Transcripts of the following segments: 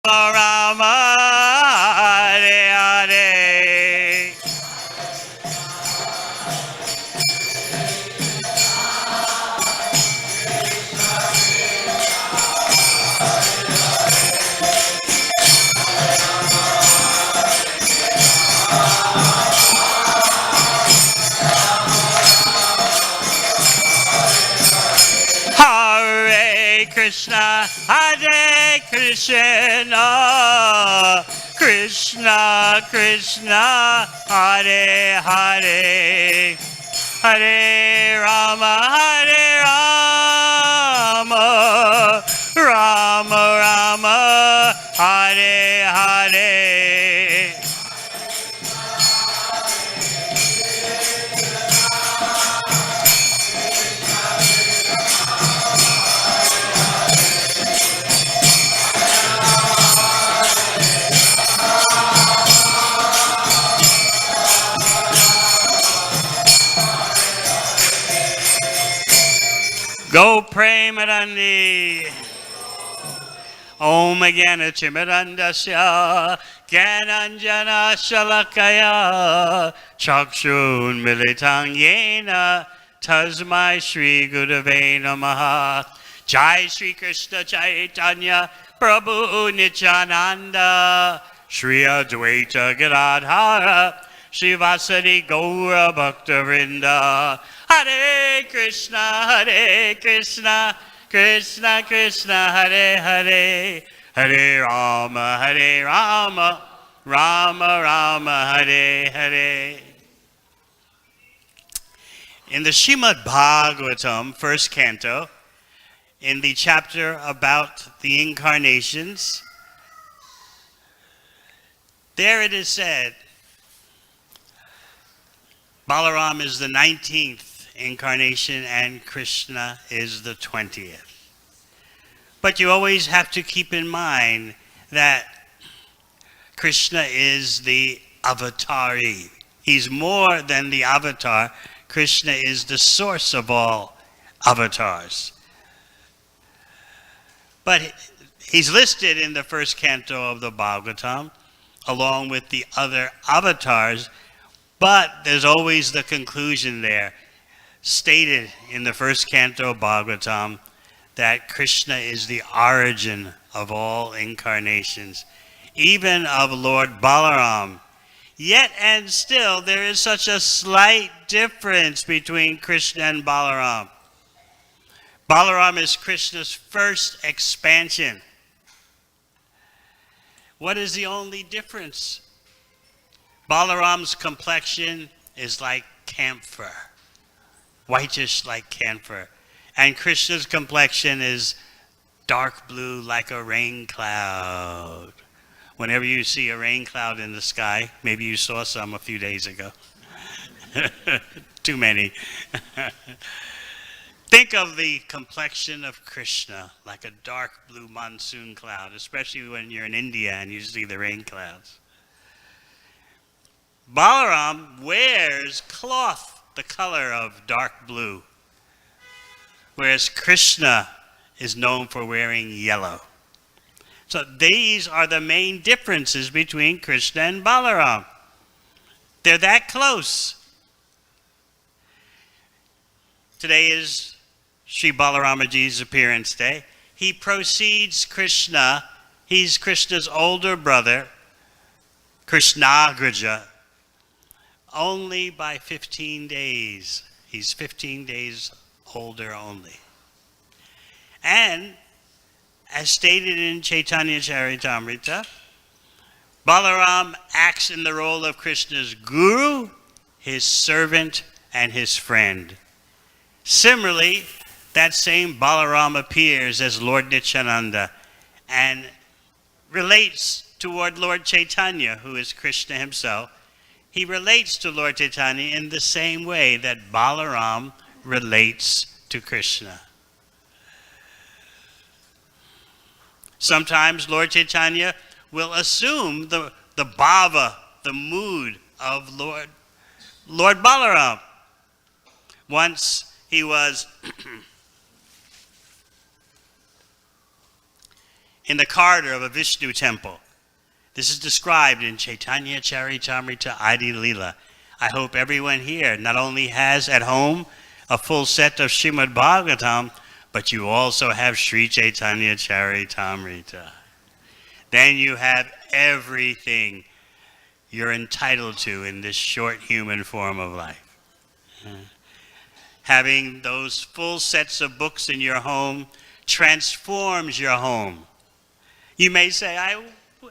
Rama, Hare Hare. Hare Krishna, Hare Krishna, Krishna Krishna, Hare Hare, Hare Rama, Rama Rama, Hare Hare. Go Premarandi. Om Jnana Timirandasya Jnananjana Shalakaya Chakshun Militang Yena Tasmai Shri Gurave Namaha. Jai Shri Krishna Chaitanya Prabhu Nityananda Shri Advaita Gadadhara Shivasadi Gaura Bhakta Vrinda. Hare Krishna, Krishna Krishna, Hare Hare, Hare Rama, Rama Rama, Hare Hare. In the Srimad Bhagavatam, first canto, in the chapter about the incarnations, there it is said, Balaram is the 19th incarnation and Krishna is the 20th. But you always have to keep in mind that Krishna is the avatari. He's more than the avatar. Krishna is the source of all avatars. But he's listed in the first canto of the Bhagavatam along with the other avatars, but there's always the conclusion there, stated in the first canto of Bhagavatam, that Krishna is the origin of all incarnations, even of Lord Balaram. Yet and still, there is such a slight difference between Krishna and Balaram. Balaram is Krishna's first expansion. What is the only difference? Balaram's complexion is like camphor, whitish like camphor. And Krishna's complexion is dark blue like a rain cloud. Whenever you see a rain cloud in the sky, maybe you saw some a few days ago. Too many. Think of the complexion of Krishna like a dark blue monsoon cloud, especially when you're in India and you see the rain clouds. Balaram wears cloth the color of dark blue, whereas Krishna is known for wearing yellow. So these are the main differences between Krishna and Balaram. They're that close. Today is Sri Balaramaji's appearance day. He precedes Krishna. He's Krishna's older brother, Krishnagraja, only by 15 days. He's 15 days older only. And as stated in Chaitanya Charitamrita, Balaram acts in the role of Krishna's guru, his servant, and his friend. Similarly, that same Balaram appears as Lord Nityananda and relates toward Lord Chaitanya, who is Krishna himself. He relates to Lord Chaitanya in the same way that Balaram relates to Krishna. Sometimes Lord Chaitanya will assume the bhava, the mood of Lord Balaram. Once he was in the corridor of a Vishnu temple. This is described in Chaitanya Charitamrita Adi Leela. I hope everyone here not only has at home a full set of Srimad Bhagavatam, but you also have Sri Chaitanya Charitamrita. Then you have everything you're entitled to in this short human form of life. Having those full sets of books in your home transforms your home. You may say, I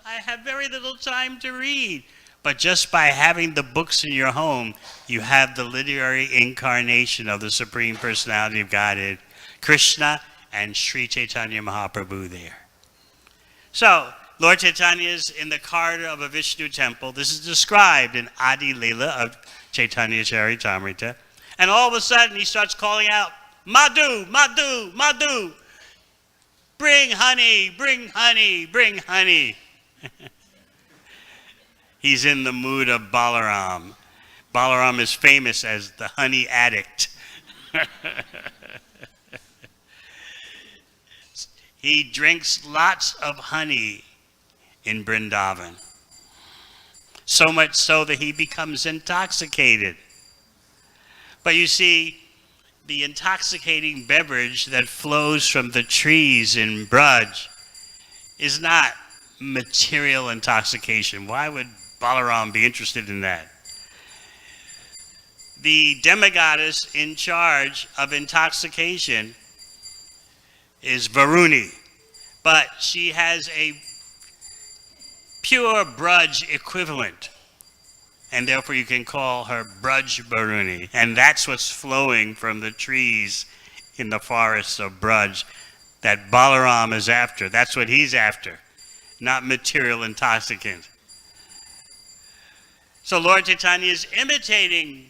have very little time to read. But just by having the books in your home, you have the literary incarnation of the Supreme Personality of Godhead, Krishna and Sri Chaitanya Mahaprabhu there. So, Lord Chaitanya is in the corridor of a Vishnu temple. This is described in Adi Leela of Chaitanya Charitamrita. And all of a sudden, he starts calling out, Madhu, Madhu, Madhu. Bring honey, bring honey, bring honey. He's in the mood of Balaram. Balaram is famous as the honey addict. He drinks lots of honey in Vrindavan. So much so that he becomes intoxicated. But you see, the intoxicating beverage that flows from the trees in Braj is not material intoxication. Why would Balaram be interested in that? The demigoddess in charge of intoxication is Varuni, but she has a pure Braj equivalent, and therefore you can call her Braj Varuni, and that's what's flowing from the trees in the forests of Braj that Balaram is after. That's what he's after, not material intoxicant. So Lord Chaitanya is imitating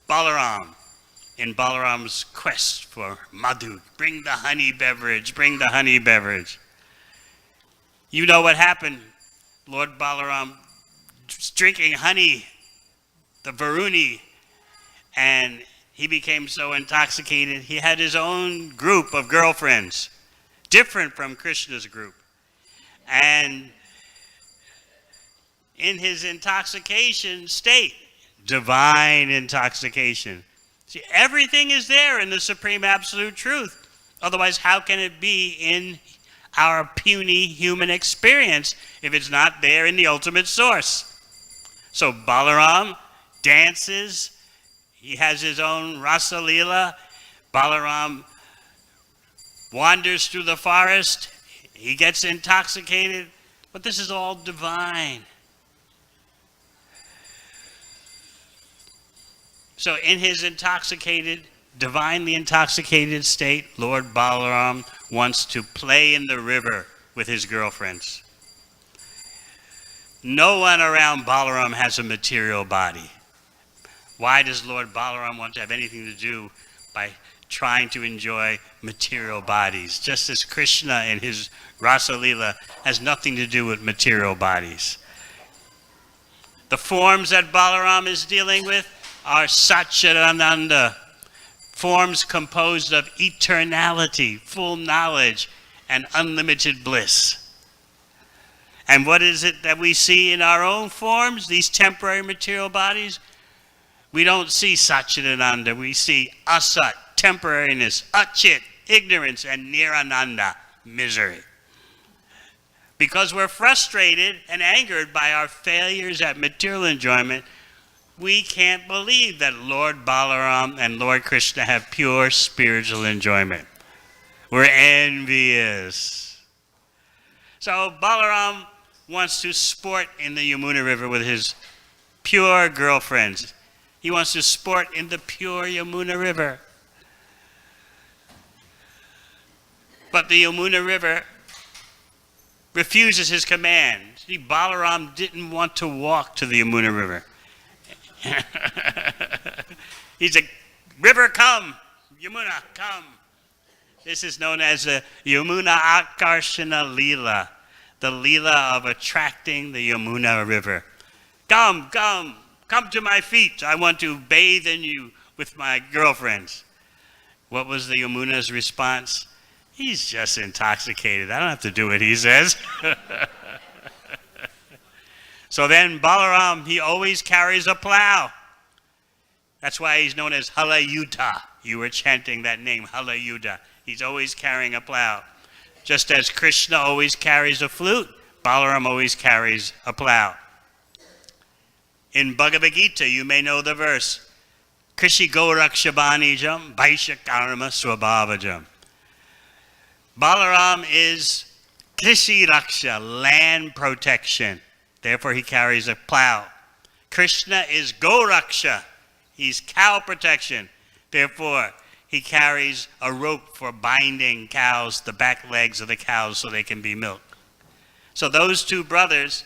Balaram in Balaram's quest for Madhu. Bring the honey beverage, bring the honey beverage. You know what happened. Lord Balaram was drinking honey, the Varuni, and he became so intoxicated, he had his own group of girlfriends, different from Krishna's group. And in his intoxication state, divine intoxication. See, everything is there in the Supreme Absolute Truth. Otherwise, how can it be in our puny human experience if it's not there in the ultimate source? So Balaram dances. He has his own Rasa Leela. Balaram wanders through the forest. He gets intoxicated. But this is all divine. So in his intoxicated, divinely intoxicated state, Lord Balaram wants to play in the river with his girlfriends. No one around Balaram has a material body. Why does Lord Balaram want to have anything to do by trying to enjoy material bodies? Just as Krishna in his Rasa Leela has nothing to do with material bodies. The forms that Balaram is dealing with are Satchidananda, forms composed of eternality, full knowledge, and unlimited bliss. And what is it that we see in our own forms, these temporary material bodies? We don't see Satchidananda, we see Asat, temporariness, Achit, ignorance, and Nirananda, misery. Because we're frustrated and angered by our failures at material enjoyment, we can't believe that Lord Balaram and Lord Krishna have pure spiritual enjoyment. We're envious. So Balaram wants to sport in the Yamuna River with his pure girlfriends. He wants to sport in the pure Yamuna River. But the Yamuna River refuses his command. See, Balaram didn't want to walk to the Yamuna River. He's a river, come, Yamuna, come. This is known as the Yamuna Akarshana Leela, the Leela of attracting the Yamuna River. Come, come, come to my feet. I want to bathe in you with my girlfriends. What was the Yamuna's response? He's just intoxicated. I don't have to do what he says. So then Balaram, he always carries a plow. That's why he's known as Halayuda. You were chanting that name, Halayuda. He's always carrying a plow. Just as Krishna always carries a flute, Balaram always carries a plow. In Bhagavad Gita, you may know the verse, Krishi Gorakshabanijam Vaishya Karma Swabhavajam. Balaram is Krishi Raksha, land protection. Therefore, he carries a plow. Krishna is Goraksha. He's cow protection. Therefore, he carries a rope for binding cows, the back legs of the cows, so they can be milked. So those two brothers,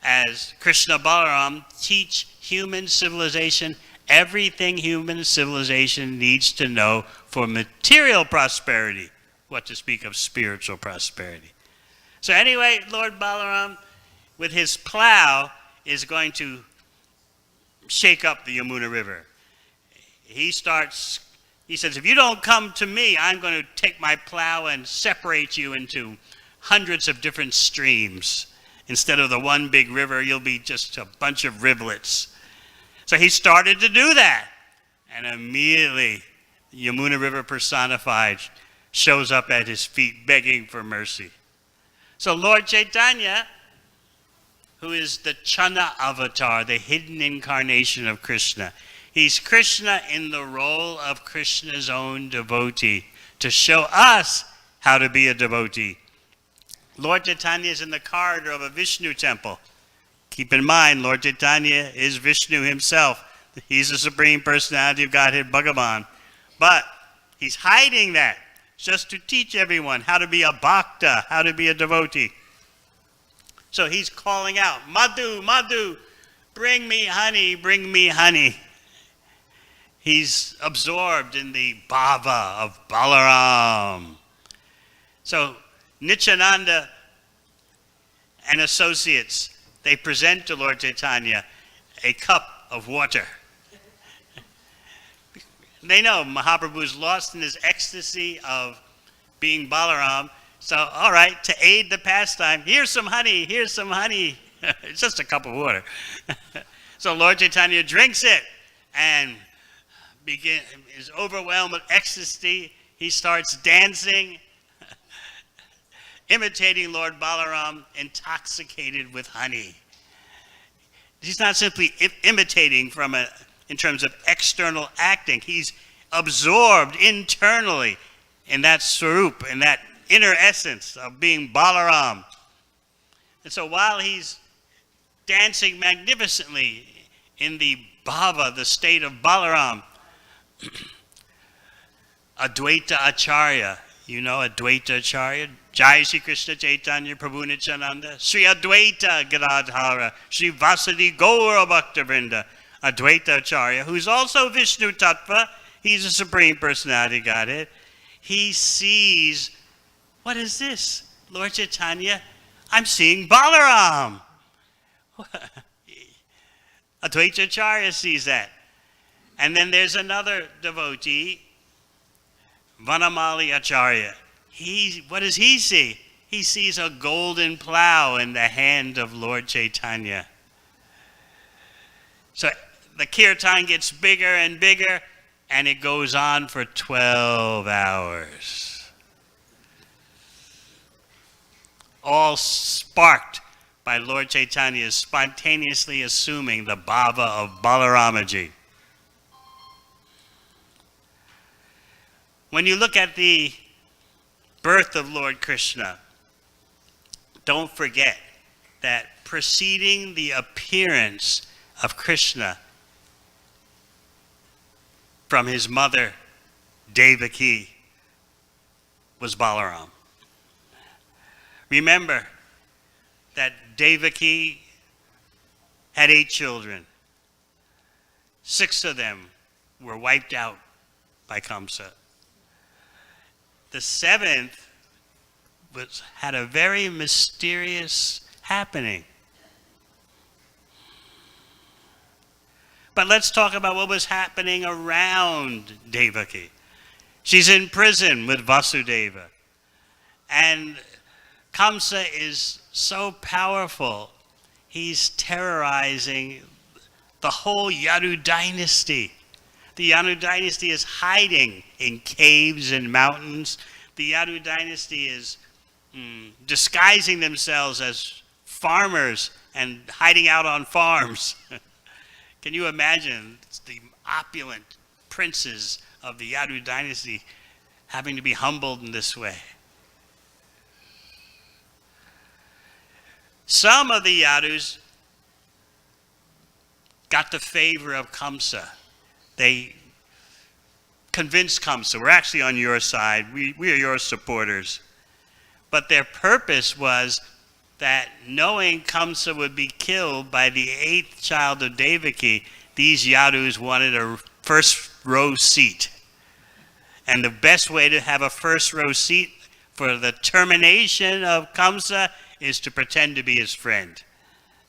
as Krishna Balaram, teach human civilization everything human civilization needs to know for material prosperity, what to speak of spiritual prosperity. So anyway, Lord Balaram, with his plow, is going to shake up the Yamuna River. He says, if you don't come to me, I'm going to take my plow and separate you into hundreds of different streams. Instead of the one big river, you'll be just a bunch of rivulets. So he started to do that. And immediately, the Yamuna River personified shows up at his feet begging for mercy. So Lord Chaitanya, who is the Channa avatar, the hidden incarnation of Krishna, he's Krishna in the role of Krishna's own devotee to show us how to be a devotee. Lord Chaitanya is in the corridor of a Vishnu temple. Keep in mind, Lord Chaitanya is Vishnu himself. He's the Supreme Personality of Godhead, Bhagavan. But he's hiding that just to teach everyone how to be a bhakta, how to be a devotee. So he's calling out, Madhu, Madhu, bring me honey, bring me honey. He's absorbed in the bhava of Balaram. So Nityananda and associates, they present to Lord Chaitanya a cup of water. They know Mahaprabhu is lost in his ecstasy of being Balaram. So, all right, to aid the pastime, here's some honey, here's some honey. It's just a cup of water. So Lord Chaitanya drinks it and is overwhelmed with ecstasy. He starts dancing, imitating Lord Balaram, intoxicated with honey. He's not simply imitating in terms of external acting. He's absorbed internally in that swarup, in that inner essence of being Balaram. And so while he's dancing magnificently in the bhava, the state of Balaram, Advaita Acharya, you know Advaita Acharya, Jai Shri Krishna Chaitanya Prabhu Nityananda, Sri Advaita Gadadhara, Sri Vasadi Gaura Bhakta Vrinda, Advaita Acharya, who's also Vishnu Tattva, he's a Supreme Personality Godhead. He sees, what is this? Lord Chaitanya, I'm seeing Balaram. Advaita Acharya sees that. And then there's another devotee, Vanamali Acharya. What does he see? He sees a golden plow in the hand of Lord Chaitanya. So the kirtan gets bigger and bigger, and it goes on for 12 hours. All sparked by Lord Chaitanya spontaneously assuming the bhava of Balaramaji. When you look at the birth of Lord Krishna, don't forget that preceding the appearance of Krishna from his mother, Devaki, was Balaram. Remember that Devaki had 8 children. 6 of them were wiped out by Kamsa. The 7th had a very mysterious happening. But let's talk about what was happening around Devaki. She's in prison with Vasudeva. And Kamsa is so powerful, he's terrorizing the whole Yadu dynasty. The Yadu dynasty is hiding in caves and mountains. The Yadu dynasty is disguising themselves as farmers and hiding out on farms. Can you imagine the opulent princes of the Yadu dynasty having to be humbled in this way? Some of the Yadus got the favor of Kamsa. They convinced Kamsa, we're actually on your side, we are your supporters. But their purpose was that knowing Kamsa would be killed by the 8th child of Devaki, these Yadus wanted a first row seat. And the best way to have a first row seat for the termination of Kamsa is to pretend to be his friend.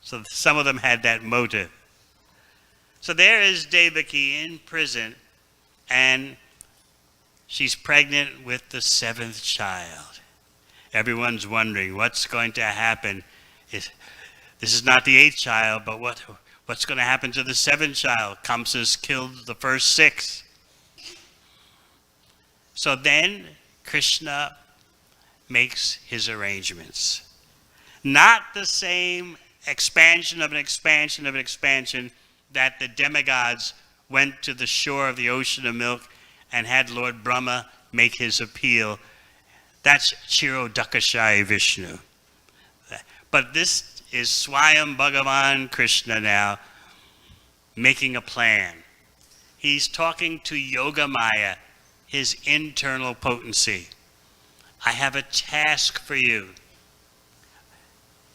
So some of them had that motive. So there is Devaki in prison, and she's pregnant with the 7th child. Everyone's wondering what's going to happen. This is not the 8th child, but what's going to happen to the 7th child? Kamsa's killed the first 6. So then Krishna makes his arrangements. Not the same expansion of an expansion of an expansion that the demigods went to the shore of the ocean of milk and had Lord Brahma make his appeal. That's Chirodakashai Vishnu. But this is Swayam Bhagavan Krishna now making a plan. He's talking to Yogamaya, his internal potency. I have a task for you.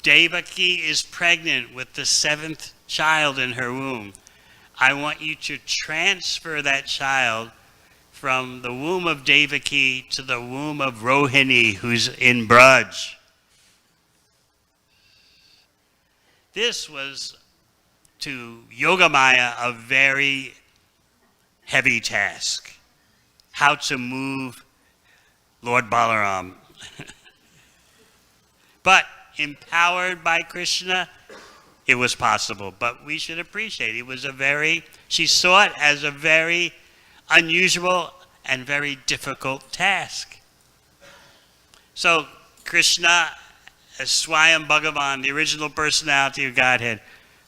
Devaki is pregnant with the 7th child in her womb. I want you to transfer that child from the womb of Devaki to the womb of Rohini, who's in Braj. This was to Yogamaya a very heavy task. How to move Lord Balaram. But empowered by Krishna, it was possible. But we should appreciate it. She saw it as a very unusual and very difficult task. So Krishna, as Swayam Bhagavan, the original personality of Godhead,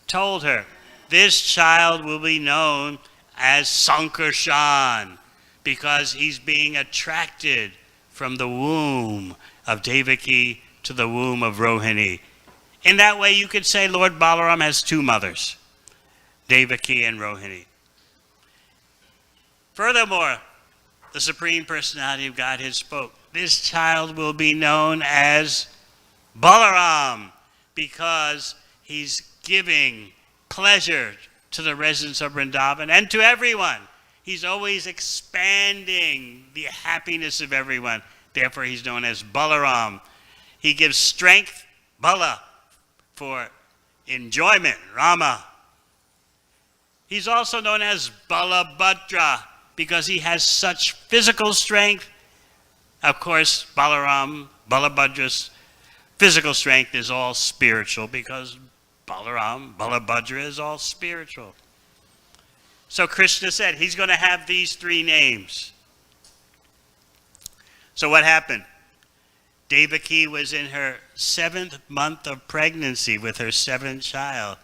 told her, this child will be known as Sankarshan because he's being attracted from the womb of Devaki to the womb of Rohini. In that way, you could say Lord Balaram has 2 mothers, Devaki and Rohini. Furthermore, the Supreme Personality of Godhead spoke, this child will be known as Balaram because he's giving pleasure to the residents of Vrindavan and to everyone. He's always expanding the happiness of everyone. Therefore, he's known as Balaram. He gives strength, Bala, for enjoyment, Rama. He's also known as Balabhadra because he has such physical strength. Of course, Balabhadra's physical strength is all spiritual because Balabhadra is all spiritual. So Krishna said he's going to have these 3 names. So what happened? Devaki was in her 7th month of pregnancy with her 7th child,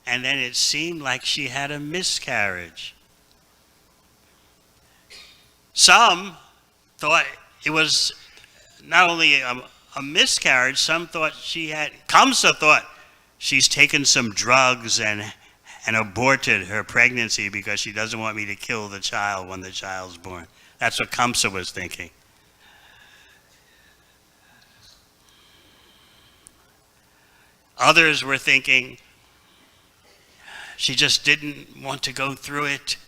and then it seemed like she had a miscarriage. Some thought it was not only a miscarriage, some thought Kamsa thought she's taken some drugs and aborted her pregnancy because she doesn't want me to kill the child when the child's born. That's what Kamsa was thinking. Others were thinking she just didn't want to go through it.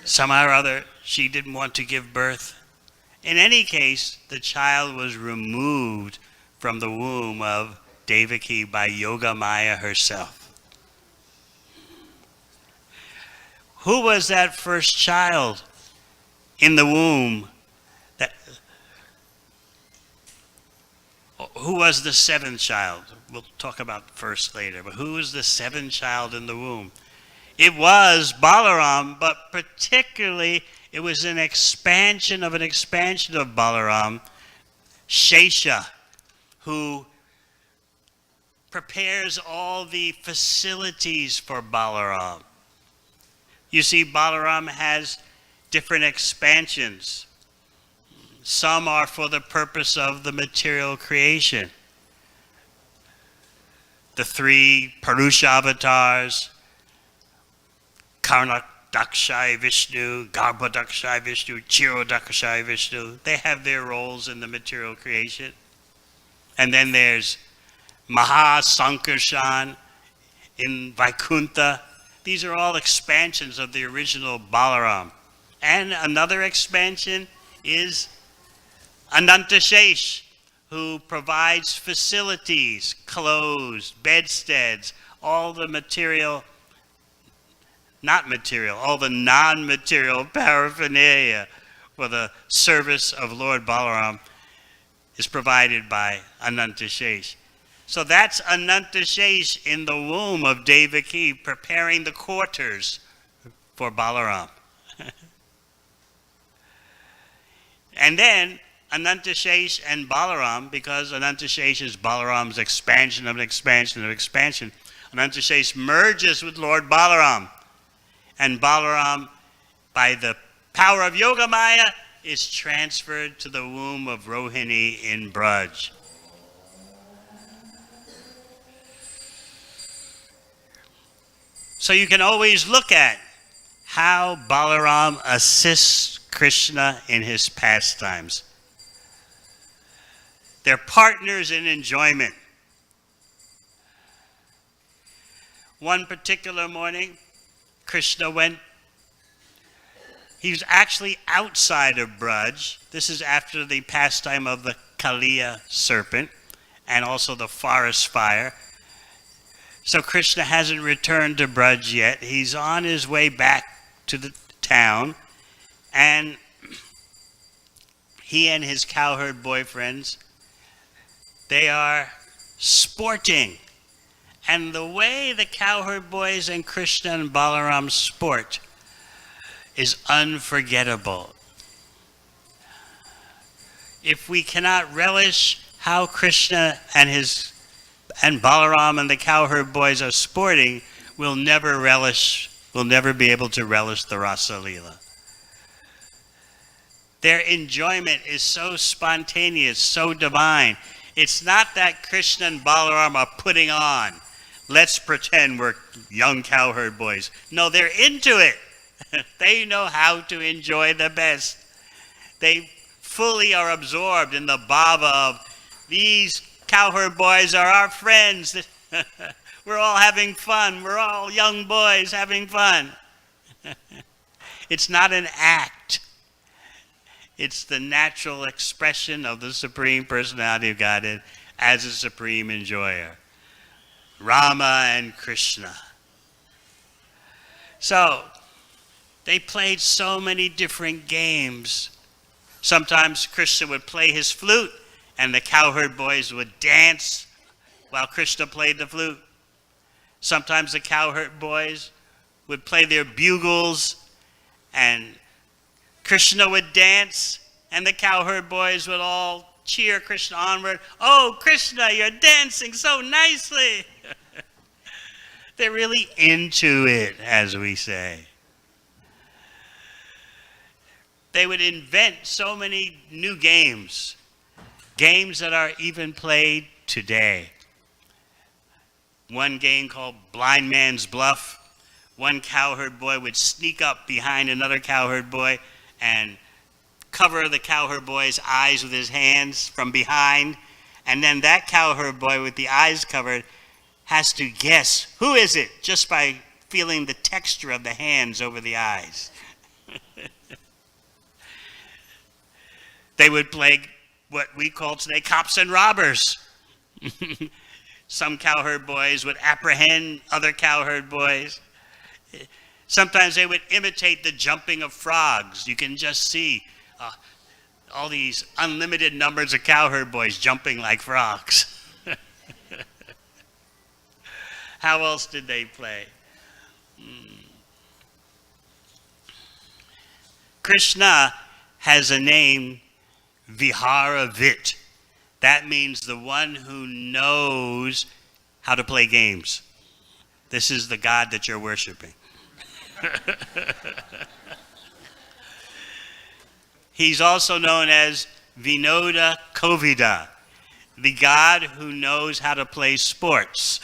Somehow or other, she didn't want to give birth. In any case, the child was removed from the womb of Devaki by Yogamaya herself. Who was that first child in the womb Who was the seventh child? We'll talk about first later, but who was the seventh child in the womb? It was Balaram, but particularly it was an expansion of Balaram, Shesha, who prepares all the facilities for Balaram. You see, Balaram has different expansions. Some are for the purpose of the material creation. The three Purusha avatars, Karnadakshai Vishnu, Garbhodakshai Vishnu, Chirodakshai Vishnu, they have their roles in the material creation. And then there's Mahasankarshan in Vaikuntha. These are all expansions of the original Balaram. And another expansion is Anantasesh, who provides facilities, clothes, bedsteads, all the material, all the non-material paraphernalia for the service of Lord Balaram is provided by Anantasesh. So that's Anantasesh in the womb of Devaki, preparing the quarters for Balaram. And then Anantasesh and Balaram, because Anantasesh is Balaram's expansion of an expansion of expansion, Anantasesh merges with Lord Balaram. And Balaram, by the power of Yogamaya, is transferred to the womb of Rohini in Braj. So you can always look at how Balaram assists Krishna in his pastimes. They're partners in enjoyment. One particular morning, Krishna he was actually outside of Braj. This is after the pastime of the Kaliya serpent and also the forest fire. So Krishna hasn't returned to Braj yet. He's on his way back to the town, and he and his cowherd boyfriends, they are sporting. And the way the cowherd boys and Krishna and Balaram sport is unforgettable. If we cannot relish how Krishna and Balaram and the cowherd boys are sporting, we'll never be able to relish the Rasa Leela. Their enjoyment is so spontaneous, so divine. It's not that Krishna and Balaram are putting on, let's pretend we're young cowherd boys. No, they're into it. They know how to enjoy the best. They fully are absorbed in the bhava of these cowherd boys are our friends. We're all having fun. We're all young boys having fun. It's not an act. It's the natural expression of the Supreme Personality of Godhead as a supreme enjoyer. Rama and Krishna. So, they played so many different games. Sometimes Krishna would play his flute and the cowherd boys would dance while Krishna played the flute. Sometimes the cowherd boys would play their bugles and Krishna would dance and the cowherd boys would all cheer Krishna onward. Oh, Krishna, you're dancing so nicely. They're really into it, as we say. They would invent so many new games that are even played today. One game called Blind Man's Bluff. One cowherd boy would sneak up behind another cowherd boy and cover the cowherd boy's eyes with his hands from behind. And then that cowherd boy with the eyes covered has to guess, who is it? Just by feeling the texture of the hands over the eyes. They would play what we call today cops and robbers. Some cowherd boys would apprehend other cowherd boys. Sometimes they would imitate the jumping of frogs. You can just see all these unlimited numbers of cowherd boys jumping like frogs. How else did they play? Krishna has a name, Viharavit. That means the one who knows how to play games. This is the God that you're worshiping. He's also known as Vinoda Kovida, the God who knows how to play sports.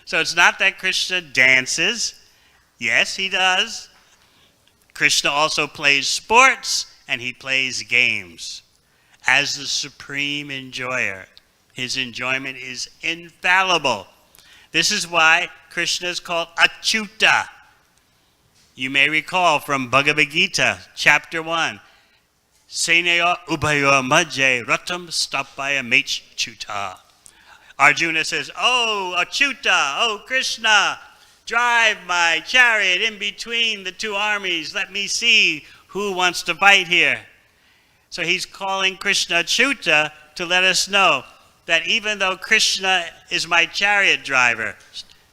So it's not that Krishna dances. Yes, he does. Krishna also plays sports and he plays games. As the supreme enjoyer, his enjoyment is infallible. This is why Krishna is called Achyuta. You may recall from Bhagavad Gita, chapter 1, Senaya Ubhaya Majje Ratam Stapaya Mechchuta. Arjuna says, "Oh, Achyuta, oh Krishna, drive my chariot in between the two armies. Let me see who wants to fight here." So he's calling Krishna Achyuta to let us know that even though Krishna is my chariot driver,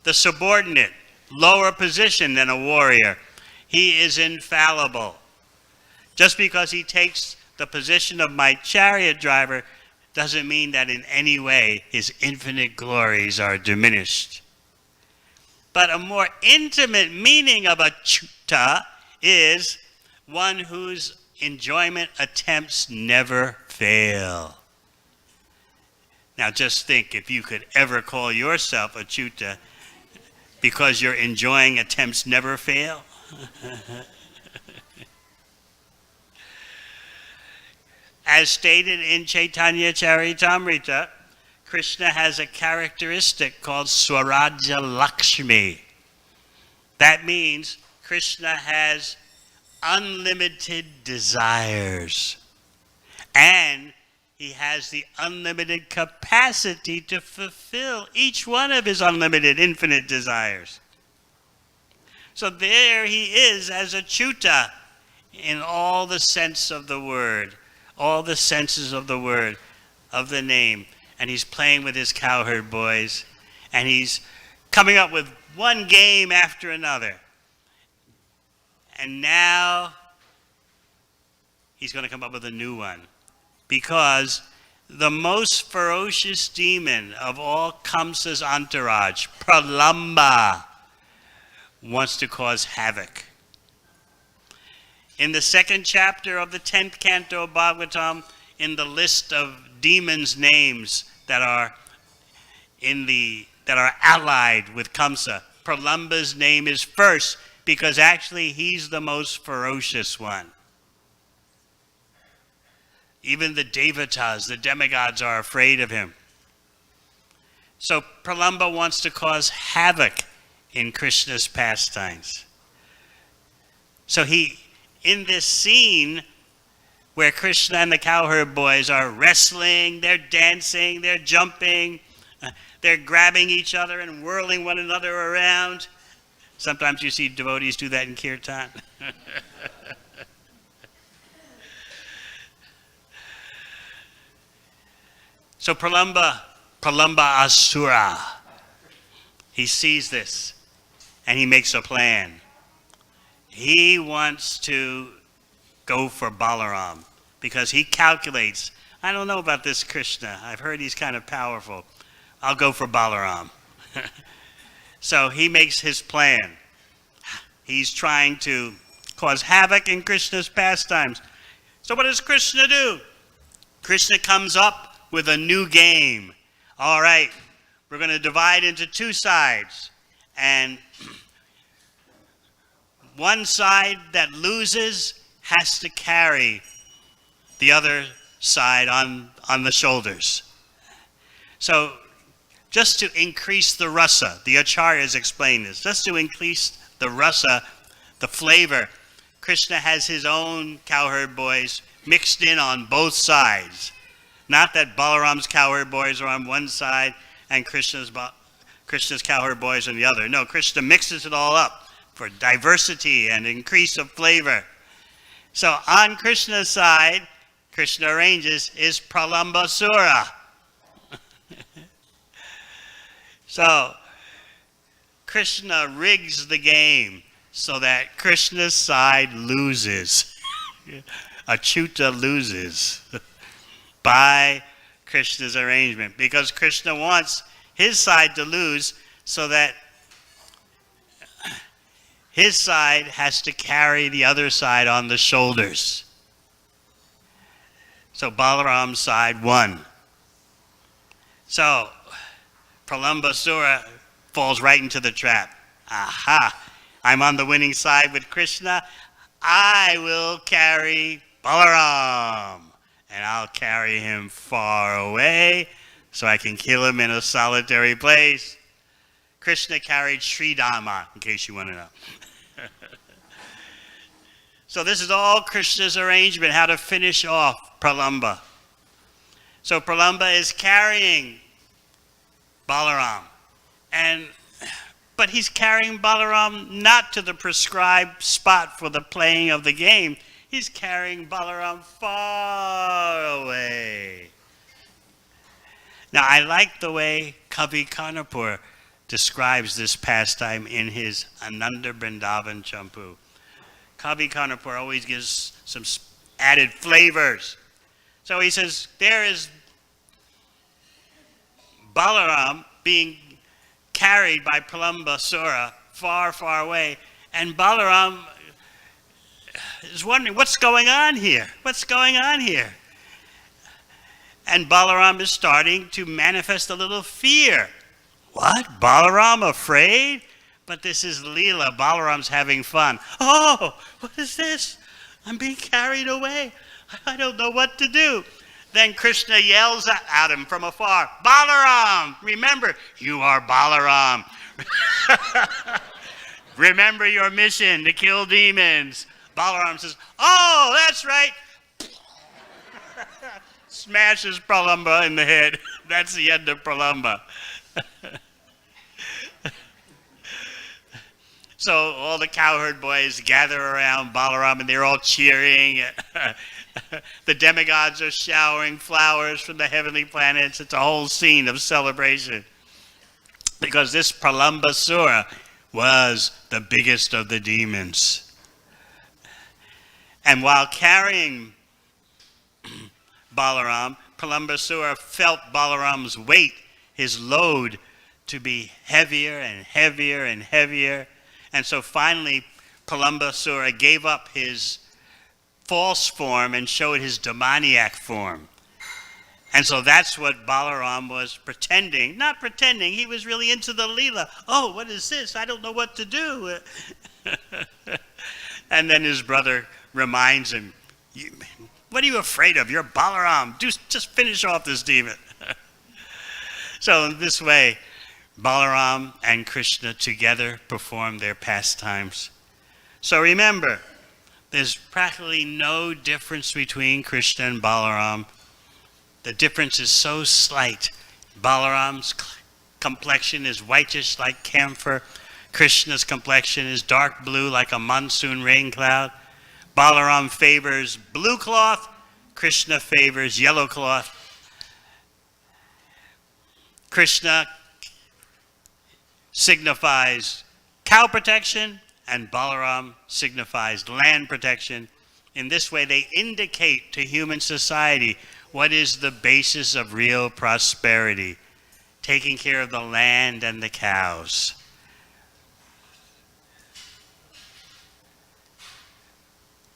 the subordinate, lower position than a warrior, he is infallible. Just because he takes the position of my chariot driver doesn't mean that in any way his infinite glories are diminished. But a more intimate meaning of Achyuta is one whose enjoyment attempts never fail. Now just think if you could ever call yourself Achyuta because your enjoying attempts never fail. As stated in Chaitanya Charitamrita, Krishna has a characteristic called Swaraja Lakshmi. That means Krishna has unlimited desires. And he has the unlimited capacity to fulfill each one of his unlimited, infinite desires. So there he is as Achyuta in all the sense of the word, all the senses of the word, of the name. And he's playing with his cowherd boys, and he's coming up with one game after another. And now he's going to come up with a new one, because the most ferocious demon of all Kamsa's entourage, Pralambasura, wants to cause havoc. In the second chapter of the 10th canto of Bhagavatam, in the list of demons' names that are allied with Kamsa, Pralamba's name is first, because actually he's the most ferocious one. Even the devatas, the demigods, are afraid of him. So Pralamba wants to cause havoc in Krishna's pastimes. So in this scene where Krishna and the cowherd boys are wrestling, they're dancing, they're jumping, they're grabbing each other and whirling one another around. Sometimes you see devotees do that in kirtan. So Pralambasura, he sees this and he makes a plan. He wants to go for Balaram because he calculates, I don't know about this Krishna. I've heard he's kind of powerful. I'll go for Balaram. So he makes his plan. He's trying to cause havoc in Krishna's pastimes. So what does Krishna do? Krishna comes up with a new game. All right, we're going to divide into two sides. And one side that loses has to carry the other side on the shoulders. So just to increase the rasa, the acharyas explain this, just to increase the rasa, the flavor, Krishna has his own cowherd boys mixed in on both sides. Not that Balaram's cowherd boys are on one side and Krishna's cowherd boys on the other. No, Krishna mixes it all up for diversity and increase of flavor. So on Krishna's side, Krishna arranges, is Pralambasura. So Krishna rigs the game so that Krishna's side loses. Achyuta loses by Krishna's arrangement, because Krishna wants his side to lose so that his side has to carry the other side on the shoulders. So Balaram's side won. So Pralambasura falls right into the trap. Aha! I'm on the winning side with Krishna. I will carry Balaram, and I'll carry him far away so I can kill him in a solitary place. Krishna carried Sridhama, in case you want to know. So this is all Krishna's arrangement, how to finish off Pralamba. So Pralamba is carrying Balaram, but he's carrying Balaram not to the prescribed spot for the playing of the game. He's carrying Balaram far away. Now, I like the way Kavi Karnapur describes this pastime in his Ananda Vrindavan Champu. Kavi Karnapur always gives some added flavors. So he says, there is Balaram being carried by Pralambasura far, far away, and Balaram is wondering, what's going on here? What's going on here? And Balaram is starting to manifest a little fear. What? Balaram afraid? But this is Leela. Balaram's having fun. Oh, what is this? I'm being carried away. I don't know what to do. Then Krishna yells at him from afar, Balaram, remember, you are Balaram. Remember your mission to kill demons. Balaram says, oh, that's right. Smashes Pralamba in the head. That's the end of Pralamba. So all the cowherd boys gather around Balaram and they're all cheering. The demigods are showering flowers from the heavenly planets. It's a whole scene of celebration. Because this Pralambasura was the biggest of the demons. And while carrying Balaram, Pralambasura felt Balaram's weight, his load, to be heavier and heavier and heavier. And so finally, Pralambasura gave up his false form and showed his demoniac form. And so that's what Balaram was pretending. Not pretending, he was really into the Leela. Oh, what is this? I don't know what to do. And then his brother reminds him, what are you afraid of? You're Balaram. Just finish off this demon. So in this way, Balaram and Krishna together perform their pastimes. So remember, there's practically no difference between Krishna and Balaram. The difference is so slight. Balaram's complexion is whitish like camphor. Krishna's complexion is dark blue like a monsoon rain cloud. Balaram favors blue cloth. Krishna favors yellow cloth. Krishna signifies cow protection, and Balaram signifies land protection. In this way, they indicate to human society what is the basis of real prosperity, taking care of the land and the cows.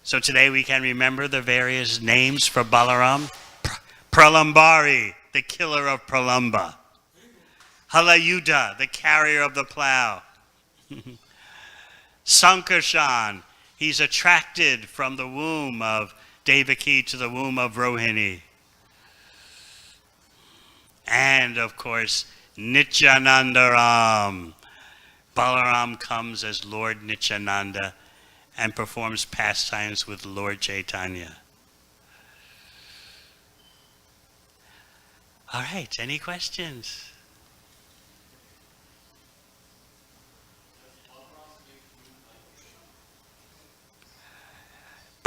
So today we can remember the various names for Balaram. Pralambari, the killer of Pralamba. Halayuda, the carrier of the plow. Sankarshan, he's attracted from the womb of Devaki to the womb of Rohini. And of course, Nityanandaram. Balaram comes as Lord Nityananda and performs pastimes with Lord Chaitanya. All right, any questions?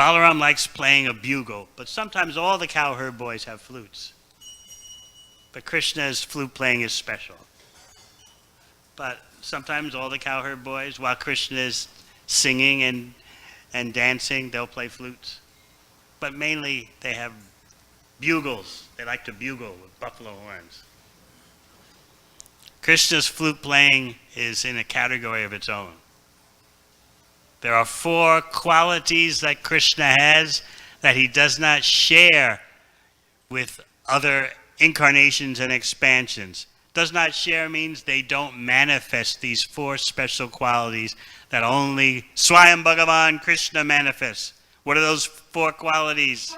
Balaram likes playing a bugle, but sometimes all the cowherd boys have flutes. But Krishna's flute playing is special. But sometimes all the cowherd boys, while Krishna is singing and dancing, they'll play flutes. But mainly they have bugles. They like to bugle with buffalo horns. Krishna's flute playing is in a category of its own. There are 4 qualities that Krishna has that he does not share with other incarnations and expansions. Does not share means they don't manifest these 4 special qualities that only Swayam Bhagavan Krishna manifests. What are those 4 qualities?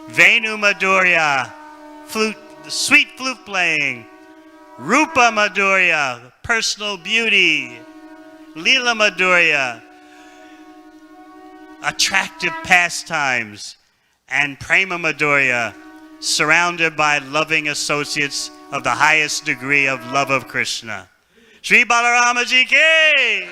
Venu Madhurya, flute, sweet flute playing. Rupa Madhurya, personal beauty. Lila Madhurya, attractive pastimes. And Prema Madhurya, surrounded by loving associates of the highest degree of love of Krishna. Sri Balarama Ji Ki!